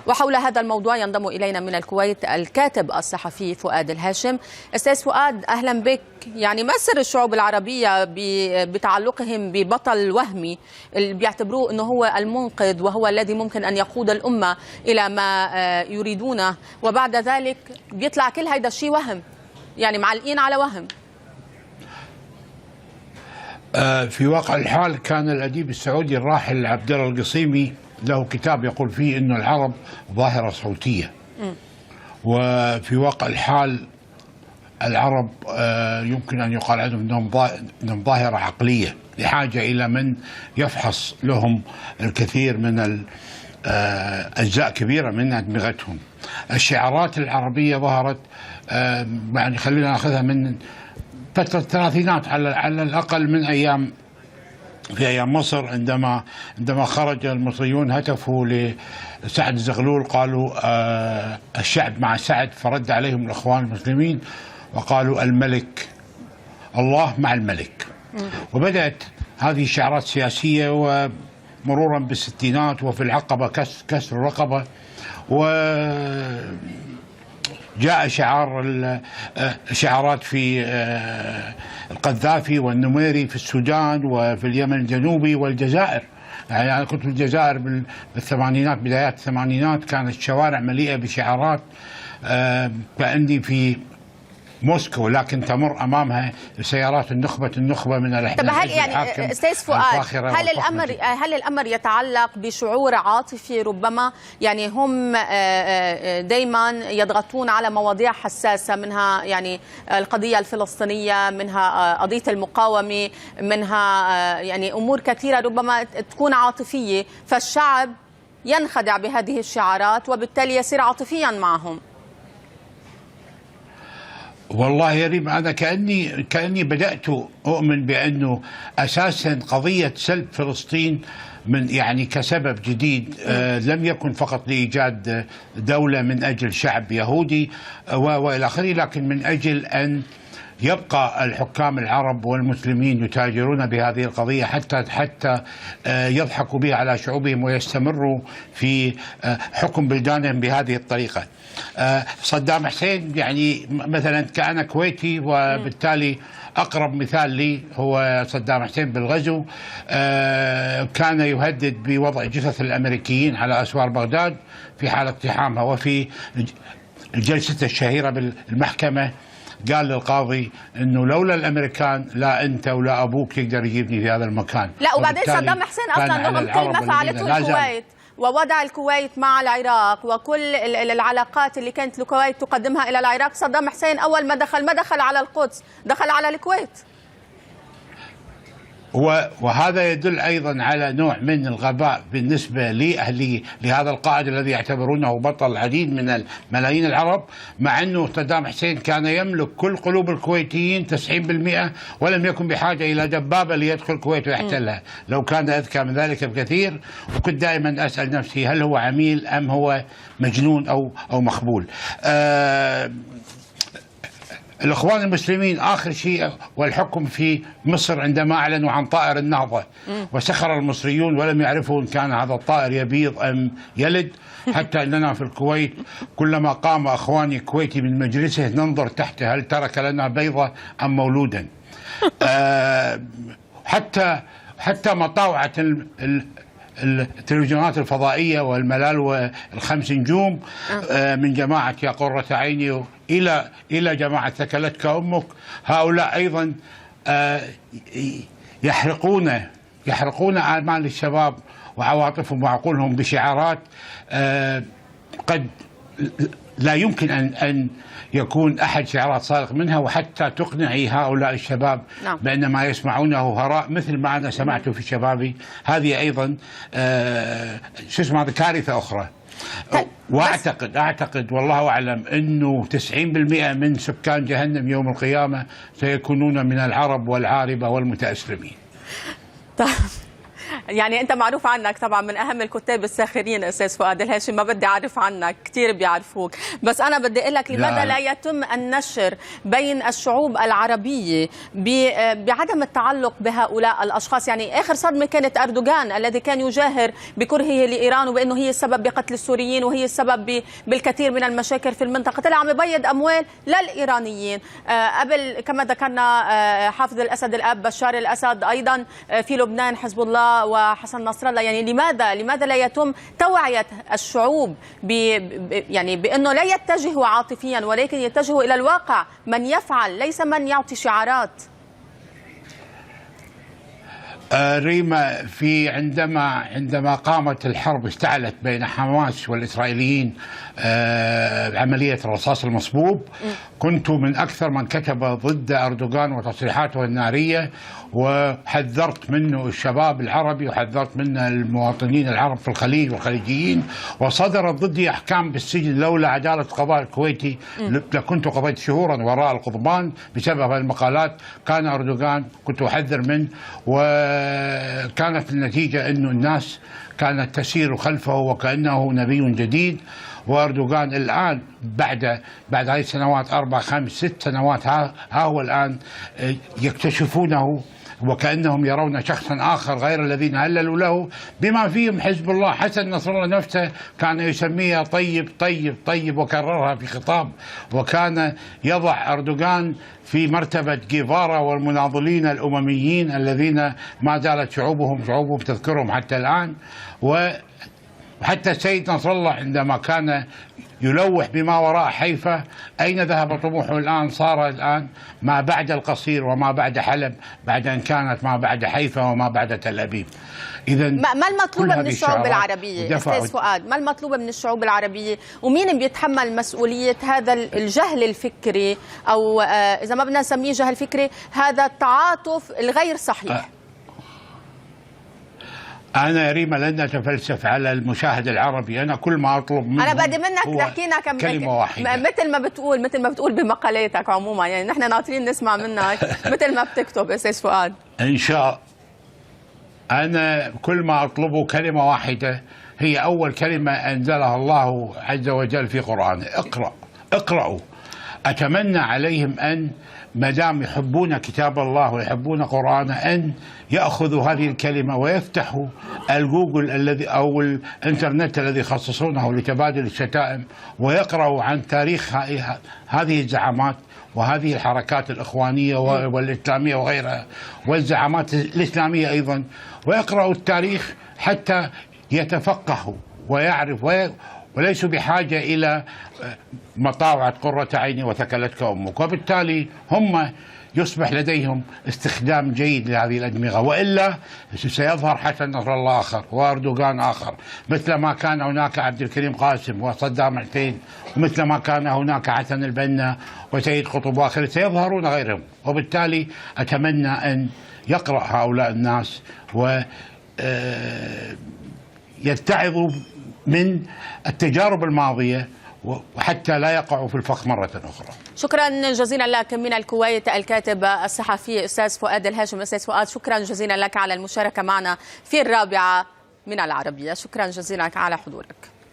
وحول هذا الموضوع ينضم إلينا من الكويت الكاتب الصحفي فؤاد الهاشم. أستاذ فؤاد، أهلا بك. يعني ما سر الشعوب العربية بتعلقهم ببطل وهمي اللي بيعتبروه أنه هو المنقذ وهو الذي ممكن أن يقود الأمة إلى ما يريدونه، وبعد ذلك بيطلع كل هيدا الشيء وهم، يعني معلقين على وهم؟ في واقع الحال كان الأديب السعودي الراحل عبد الله القصيمي له كتاب يقول فيه أن العرب ظاهرة صوتية. وفي واقع الحال العرب يمكن أن يقال عنهم أنهم ظاهرة عقلية بحاجة إلى من يفحص لهم الكثير من أجزاء كبيرة من أدمغتهم. الشعارات العربية ظهرت يعني خلينا نأخذها من فترة الثلاثينات على الأقل، من في أيام مصر عندما خرج المصريون هتفوا لسعد الزغلول، قالوا الشعب مع سعد، فرد عليهم الإخوان المسلمين وقالوا الملك، الله مع الملك. وبدأت هذه الشعارات السياسية، ومرورا بالستينات وفي العقبة كسر الرقبة، جاء شعارات في القذافي والنميري في السودان وفي اليمن الجنوبي والجزائر. يعني أنا كنت في الجزائر بالثمانينات، بدايات الثمانينات، كانت الشوارع مليئة بشعارات كأني في موسكو، لكن تمر امامها سيارات النخبه من الاحتلال. طب هل يعني استاذ فؤاد، هل الامر يتعلق بشعور عاطفي ربما؟ يعني هم دائما يضغطون على مواضيع حساسه، منها يعني القضيه الفلسطينيه، منها قضيه المقاومه، منها يعني امور كثيره ربما تكون عاطفيه، فالشعب ينخدع بهذه الشعارات وبالتالي يصير عاطفيا معهم. والله يا ريم، أنا كأني بدأت أؤمن بأنه أساسا قضية سلب فلسطين يعني كسبب جديد، لم يكن فقط لإيجاد دولة من أجل شعب يهودي وإلى آخره، لكن من أجل أن يبقى الحكام العرب والمسلمين يتاجرون بهذه القضية حتى يضحكوا بها على شعوبهم ويستمروا في حكم بلدانهم بهذه الطريقة. صدام حسين يعني مثلا كان كويتي، وبالتالي أقرب مثال لي هو صدام حسين بالغزو. كان يهدد بوضع جثث الأمريكيين على أسوار بغداد في حال اقتحامها، وفي الجلسة الشهيرة بالمحكمة قال للقاضي انه لولا الامريكان لا انت ولا ابوك يقدر يجيبني في هذا المكان. لا، وبعدين صدام حسين اصلا رغم كل ما فعلته الكويت ووضع الكويت مع العراق وكل العلاقات اللي كانت الكويت تقدمها الى العراق، صدام حسين اول ما دخل على القدس، دخل على الكويت. وهذا يدل أيضا على نوع من الغباء بالنسبة لهذا القائد الذي يعتبرونه بطل العديد من ملايين العرب، مع أنه صدام حسين كان يملك كل قلوب الكويتيين 90%، ولم يكن بحاجة إلى دبابة ليدخل الكويت ويحتلها. لو كان أذكى من ذلك بكثير. وكنت دائما أسأل نفسي هل هو عميل أم هو مجنون أو مخبول. الإخوان المسلمين آخر شيء والحكم في مصر عندما أعلنوا عن طائر النهضة، وسخر المصريون ولم يعرفوا إن كان هذا الطائر يبيض أم يلد، حتى أننا في الكويت كلما قام أخواني كويتي من مجلسه ننظر تحته هل ترك لنا بيضة أم مولودا. حتى مطاوعة التلفزيونات الفضائية والملال والخمس نجوم، من جماعة يا قرة عيني إلى جماعة ثكلتك أمك، هؤلاء أيضا يحرقون آمال الشباب وعواطفهم وعقولهم بشعارات قد لا يمكن أن يكون أحد شعارات صادق منها، وحتى تقنعي هؤلاء الشباب بأن ما يسمعونه هراء، مثل ما أنا سمعته في شبابي. هذه أيضا هذه كارثة أخرى. وأعتقد والله أعلم أنه 90% من سكان جهنم يوم القيامة سيكونون من العرب والعاربة والمتأسلمين. يعني أنت معروف عنك طبعا من أهم الكتاب الساخرين أستاذ فؤاد الهاشم، ما بدي أعرف عنك، كثير بيعرفوك، بس أنا بدي أقول لك لماذا لا يتم النشر بين الشعوب العربية بعدم التعلق بهؤلاء الأشخاص؟ يعني آخر صدمة كانت أردوغان الذي كان يجاهر بكرهه لإيران وبأنه هي السبب بقتل السوريين وهي السبب بالكثير من المشاكل في المنطقة، طلع عم يبيض أموال للإيرانيين. قبل كما ذكرنا حافظ الأسد الأب بشار الأسد، أيضا في لبنان حزب الله وحسن نصر الله. يعني لماذا لا يتم توعية الشعوب يعني بأنه لا يتجهوا عاطفيا ولكن يتجهوا إلى الواقع، من يفعل ليس من يعطي شعارات؟ ريما، عندما قامت الحرب اشتعلت بين حماس والإسرائيليين، عملية الرصاص المصبوب، كنت من أكثر من كتب ضد أردوغان وتصريحاته النارية، وحذرت منه الشباب العربي وحذرت منه المواطنين العرب في الخليج والخليجيين، وصدرت ضدي أحكام بالسجن لولا عدالة القضاء الكويتي لكنت قضيت شهورا وراء القضبان بسبب المقالات. كان أردوغان كنت أحذر منه، وكانت النتيجة أنه الناس كانت تسير خلفه وكأنه نبي جديد. وأردوغان الآن بعد هذه السنوات 4 5 6 سنوات ها هو الآن يكتشفونه وكأنهم يرون شخصا آخر غير الذين هللوا له، بما فيهم حزب الله. حسن نصر الله نفسه كان يسميها طيب طيب طيب وكررها في خطاب، وكان يضع أردوغان في مرتبة جيفارا والمناضلين الأمميين الذين ما زالت شعوبهم تذكرهم حتى الآن. وحتى السيد نصر الله عندما كان يلوح بما وراء حيفا، أين ذهب طموحه الآن؟ صار الآن ما بعد القصير وما بعد حلب، بعد أن كانت ما بعد حيفا وما بعد تل أبيب. إذا ما المطلوب من الشعوب العربية أستاذ فؤاد؟ ما المطلوب من الشعوب العربية؟ ومين بيتحمل مسؤولية هذا الجهل الفكري، أو إذا ما بدنا نسميه جهل فكري، هذا التعاطف الغير صحيح؟ أنا ريما لن أتفلسف على المشاهد العربي، أنا كل ما أطلب منه أنا بدي منك تحكينا كلمة واحدة، مثل ما بتقول بمقالاتك عموما، يعني نحن ناطرين نسمع منك مثل ما بتكتب أستاذ فؤاد. إن شاء أنا كل ما أطلبه كلمة واحدة، هي أول كلمة أنزلها الله عز وجل في قرآنه: اقرأوا. أتمنى عليهم أن ما دام يحبون كتاب الله ويحبون قرآنه أن يأخذوا هذه الكلمة ويفتحوا الجوجل الذي أو الإنترنت الذي خصصونه لتبادل الشتائم، ويقرأوا عن تاريخ هذه الزعامات وهذه الحركات الإخوانية والإسلامية وغيرها، والزعامات الإسلامية أيضا، ويقرأوا التاريخ حتى يتفقهوا ويعرفوا، وليسوا بحاجة إلى مطاوعة قرة عيني وثكلتك أمك. وبالتالي هم يصبح لديهم استخدام جيد لهذه الأدمغة، وإلا سيظهر حسن نصر الله آخر وأردوغان آخر، مثل ما كان هناك عبد الكريم قاسم وصدام حسين، ومثل ما كان هناك حسن البنا وسيد قطب وآخر، سيظهرون غيرهم. وبالتالي أتمنى أن يقرأ هؤلاء الناس ويتعظوا من التجارب الماضية وحتى لا يقعوا في الفخ مرة أخرى. شكرا جزيلا لك من الكويت الكاتب الصحفي أستاذ فؤاد الهاشم. أستاذ فؤاد، شكرا جزيلا لك على المشاركة معنا في الرابعة من العربية، شكرا جزيلا لك على حضورك.